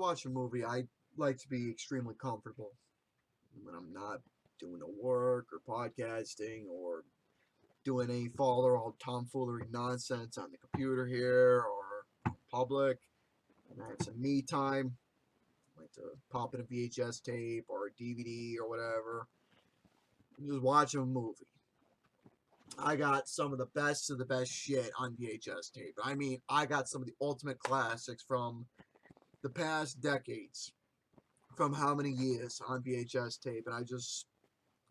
watch a movie, I like to be extremely comfortable when I'm not doing no work or podcasting or doing any follow or tomfoolery nonsense on the computer here or public. And I have some me time. I like to pop in a VHS tape or a DVD or whatever and just watch a movie. I got some of the best shit on VHS tape. I mean, I got some of the ultimate classics from the past decades, from how many years on VHS tape, and I just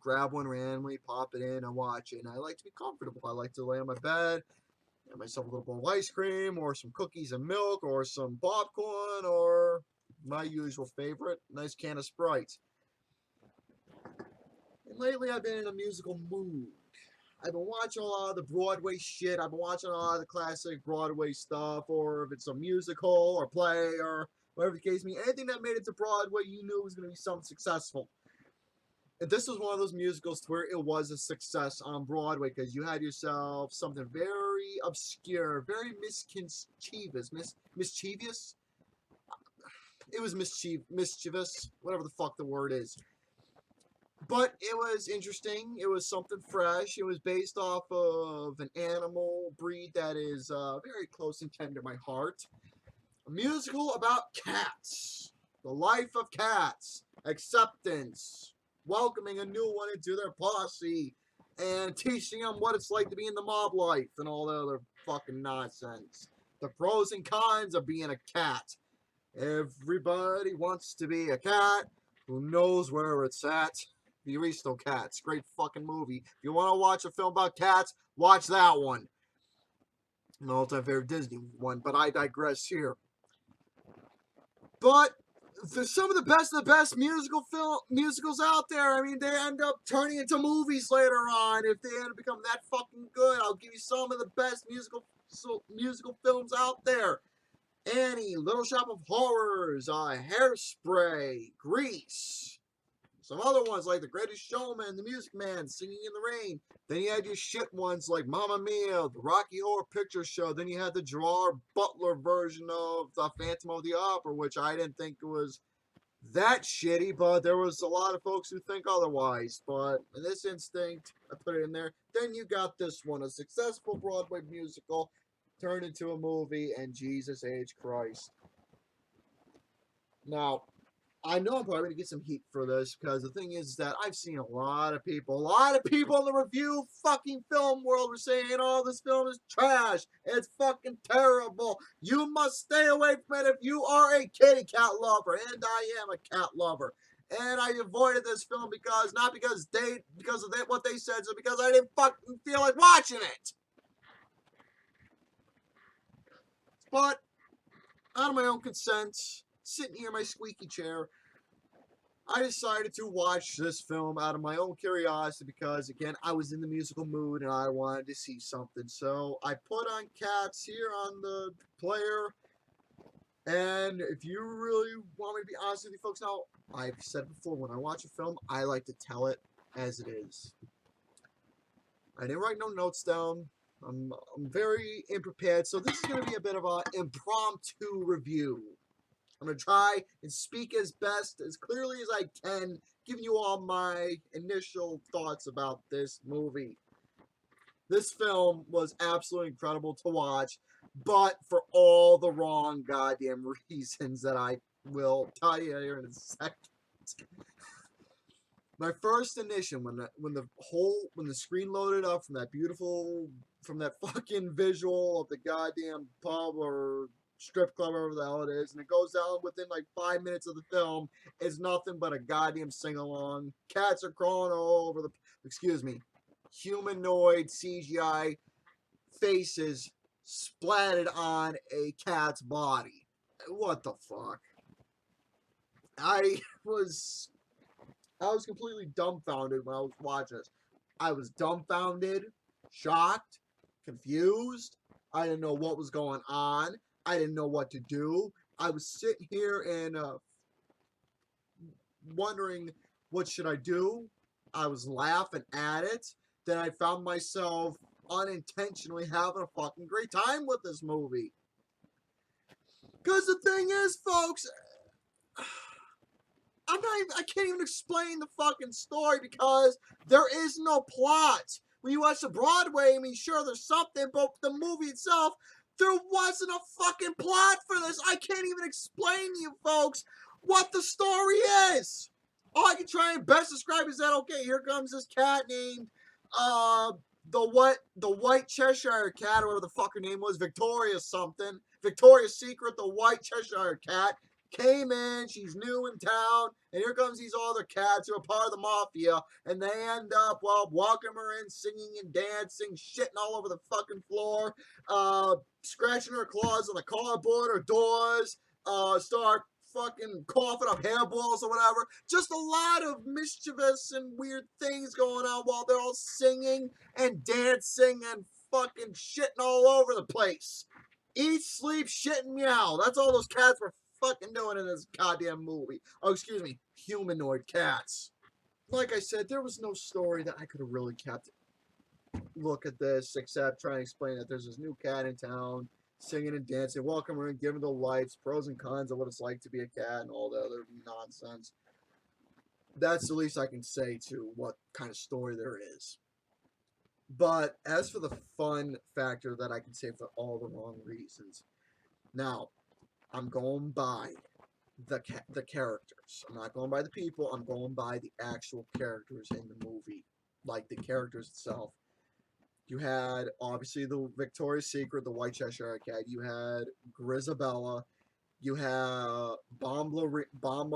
grab one randomly, pop it in, and watch it. And I like to be comfortable. I like to lay on my bed, have myself a little bowl of ice cream, or some cookies and milk, or some popcorn, or my usual favorite, nice can of Sprite. And lately, I've been in a musical mood. I've been watching a lot of the Broadway shit. I've been watching a lot of the classic Broadway stuff, or if it's a musical or play or whatever the case may be. Anything that made it to Broadway, you knew was going to be something successful. And this was one of those musicals where it was a success on Broadway because you had yourself something very obscure, very mischievous. Mischievous? It was mischievous, whatever the fuck the word is. But it was interesting. It was something fresh. It was based off of an animal breed that is very close and tender to my heart. A musical about cats. The life of cats. Acceptance. Welcoming a new one into their posse. And teaching them what it's like to be in the mob life and all the other fucking nonsense. The pros and cons of being a cat. Everybody wants to be a cat. Who knows where it's at? The Aristocats. Great fucking movie. If you want to watch a film about cats, watch that one. My all-time favorite Disney one, but I digress here. But there's some of the best musicals out there. I mean, they end up turning into movies later on. If they end up becoming that fucking good, I'll give you some of the best musical films out there. Annie, Little Shop of Horrors, Hairspray, Grease. Some other ones like The Greatest Showman, The Music Man, Singing in the Rain. Then you had your shit ones like Mamma Mia, The Rocky Horror Picture Show. Then you had the Gerard Butler version of The Phantom of the Opera, which I didn't think was that shitty, but there was a lot of folks who think otherwise. But in this instinct, I put it in there. Then you got this one, a successful Broadway musical turned into a movie, and Jesus H. Christ. Now, I know I'm probably going to get some heat for this because the thing is that I've seen a lot of people in the review fucking film world were saying, oh, this film is trash. It's fucking terrible. You must stay away from it if you are a kitty cat lover. And I am a cat lover. And I avoided this film not because of what they said, so because I didn't fucking feel like watching it. But, out of my own consent, sitting here in my squeaky chair, I decided to watch this film out of my own curiosity because, again, I was in the musical mood and I wanted to see something. So I put on Cats here on the player. And if you really want me to be honest with you folks now, I've said before, when I watch a film, I like to tell it as it is. I didn't write no notes down. I'm very unprepared, so this is going to be a bit of an impromptu review. I'm going to try and speak as clearly as I can, giving you all my initial thoughts about this movie. This film was absolutely incredible to watch, but for all the wrong goddamn reasons that I will tell you here in a second. My first initial, when the screen loaded up from that fucking visual of the goddamn pub or strip club, whatever the hell it is, and it goes down within like 5 minutes of the film, is nothing but a goddamn sing-along. Cats are crawling all over humanoid CGI faces splatted on a cat's body. What the fuck? I was completely dumbfounded when I was watching this. I was dumbfounded, shocked, confused. I didn't know what was going on. I didn't know what to do. I was sitting here and wondering, what should I do? I was laughing at it. Then I found myself unintentionally having a fucking great time with this movie. Because the thing is, folks, I can't even explain the fucking story because there is no plot. When you watch the Broadway, I mean, sure, there's something, but the movie itself, there wasn't a fucking plot for this. I can't even explain to you folks what the story is. All I can try and best describe is that, okay, here comes this cat named, the white Cheshire cat, or whatever the fuck her name was, Victoria something. Victoria's Secret, the white Cheshire cat, came in, she's new in town, and here comes these other cats who are part of the mafia, and they end up, well, walking her in, singing and dancing, shitting all over the fucking floor, scratching her claws on the cardboard or doors, start fucking coughing up hairballs or whatever. Just a lot of mischievous and weird things going on while they're all singing and dancing and fucking shitting all over the place. Eat, sleep, shit, and meow. That's all those cats were fucking doing in this goddamn movie. Oh, excuse me, humanoid cats. Like I said, there was no story that I could have really kept. Look at this, except trying to explain that there's this new cat in town, singing and dancing, welcome her in, giving the lights, pros and cons of what it's like to be a cat, and all the other nonsense. That's the least I can say to what kind of story there is. But as for the fun factor, that I can say for all the wrong reasons. Now, I'm going by the characters. I'm not going by the people. I'm going by the actual characters in the movie, like the characters itself. You had obviously the Victoria's Secret, the White Cheshire Cat. You had Grisabella. You had Bombalurina.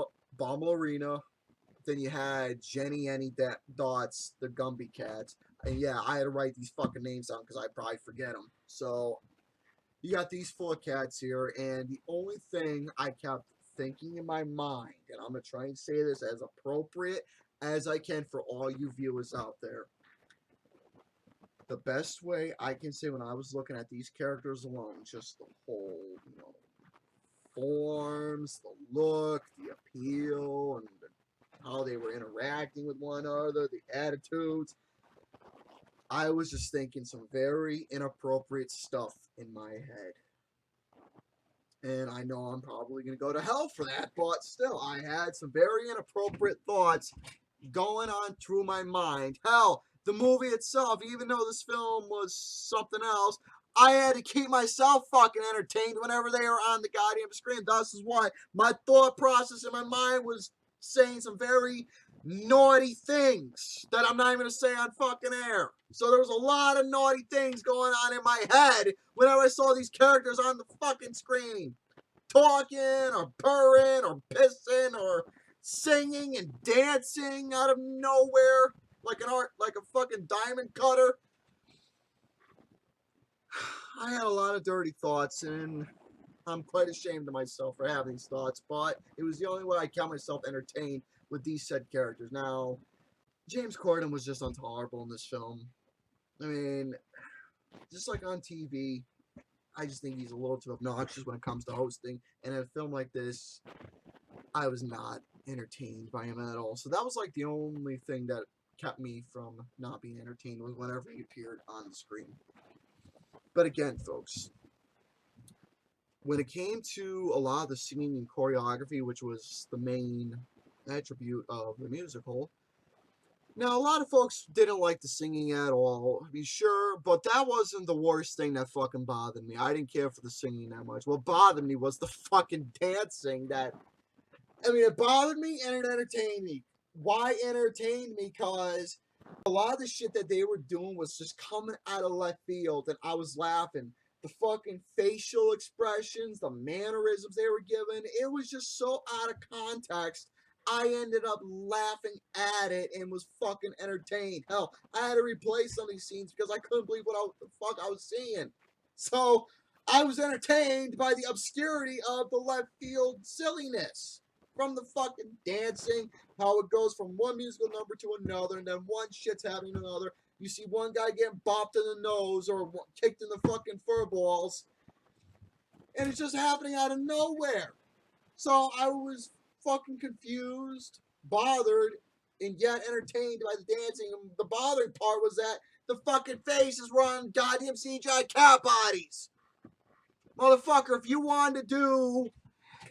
Then you had Jenny Any Dots, the Gumby Cats. And yeah, I had to write these fucking names down because I probably forget them. So you got these four cats here, and the only thing I kept thinking in my mind, and I'm going to try and say this as appropriate as I can for all you viewers out there. The best way I can say when I was looking at these characters alone, just the whole, forms, the look, the appeal, and how they were interacting with one another, the attitudes, I was just thinking some very inappropriate stuff in my head. And I know I'm probably going to go to hell for that, but still, I had some very inappropriate thoughts going on through my mind. Hell, the movie itself, even though this film was something else, I had to keep myself fucking entertained whenever they were on the goddamn screen. Thus is why my thought process in my mind was saying some very naughty things that I'm not even going to say on fucking air. So there was a lot of naughty things going on in my head whenever I saw these characters on the fucking screen. Talking or purring or pissing or singing and dancing out of nowhere like a fucking diamond cutter. I had a lot of dirty thoughts, and I'm quite ashamed of myself for having these thoughts, but it was the only way I kept myself entertained with these said characters. Now, James Corden was just intolerable in this film. I mean, just like on TV, I just think he's a little too obnoxious when it comes to hosting, and in a film like this, I was not entertained by him at all. So that was like the only thing that kept me from not being entertained was whenever he appeared on the screen. But again, folks, when it came to a lot of the singing and choreography, which was the main attribute of the musical, now a lot of folks didn't like the singing at all. I mean, sure, but that wasn't the worst thing that fucking bothered me. I didn't care for the singing that much. What bothered me was the fucking dancing that, I mean, it bothered me and it entertained me. Why entertained me? Because a lot of the shit that they were doing was just coming out of left field, and I was laughing. The fucking facial expressions, the mannerisms they were giving, it was just so out of context. I ended up laughing at it and was fucking entertained. Hell, I had to replay some of these scenes because I couldn't believe what the fuck I was seeing. So I was entertained by the obscurity of the left field silliness. From the fucking dancing, how it goes from one musical number to another, and then one shit's happening to another. You see one guy getting bopped in the nose or kicked in the fucking fur balls, and it's just happening out of nowhere. So I was fucking confused, bothered, and yet entertained by the dancing. And the bothering part was that the fucking faces were on goddamn CGI cat bodies. Motherfucker, if you wanted to do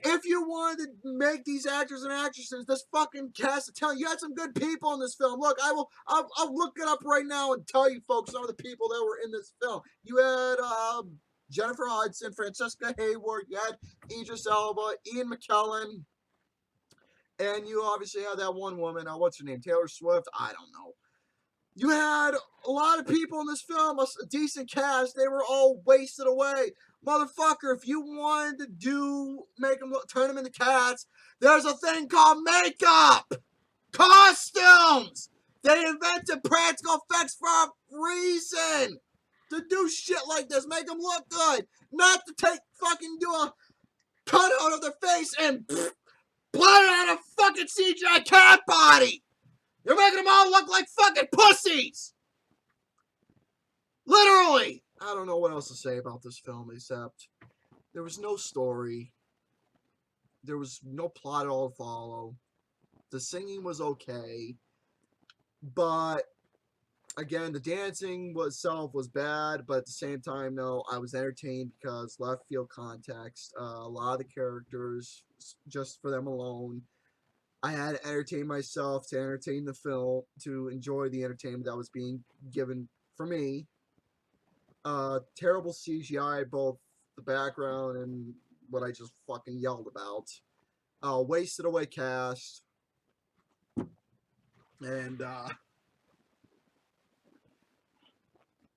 If you wanted to make these actors and actresses, this fucking cast of talent, you had some good people in this film. Look, I'll look it up right now and tell you folks some of the people that were in this film. You had Jennifer Hudson, Francesca Hayward, you had Idris Elba, Ian McKellen, and you obviously had that one woman, what's her name, Taylor Swift? I don't know. You had a lot of people in this film, a decent cast. They were all wasted away. Motherfucker, if you wanted to make them turn them into cats, there's a thing called makeup! Costumes! They invented practical effects for a reason! To do shit like this, make them look good! Not to do a cutout of their face and put it on a fucking CGI cat body! You're making them all look like fucking pussies! Literally! I don't know what else to say about this film except there was no story. There was no plot at all to follow. The singing was okay. But, again, the dancing itself was bad, but at the same time, no, I was entertained because left field context. A lot of the characters, just for them alone, I had to entertain myself to entertain the film, to enjoy the entertainment that was being given for me. Terrible CGI, both the background and what I just fucking yelled about. Wasted away cast. And,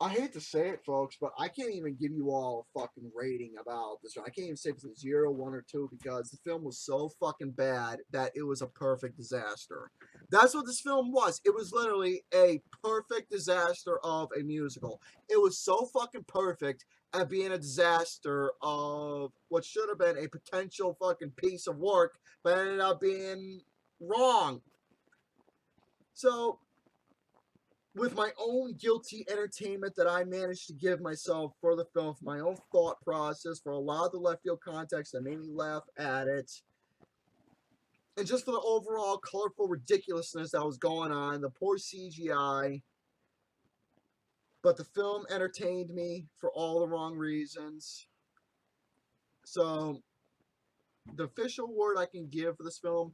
I hate to say it, folks, but I can't even give you all a fucking rating about this. I can't even say if it's 0, 1, or 2 because the film was so fucking bad that it was a perfect disaster. That's what this film was. It was literally a perfect disaster of a musical. It was so fucking perfect at being a disaster of what should have been a potential fucking piece of work, but ended up being wrong. So, with my own guilty entertainment that I managed to give myself for the film, for my own thought process, for a lot of the left field context that made me laugh at it, and just for the overall colorful ridiculousness that was going on, the poor CGI, but the film entertained me for all the wrong reasons. So, the official word I can give for this film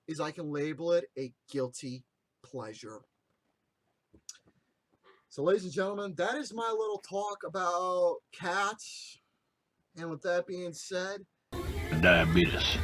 is I can label it a guilty pleasure. So, ladies and gentlemen, that is my little talk about Cats. And with that being said, diabetes.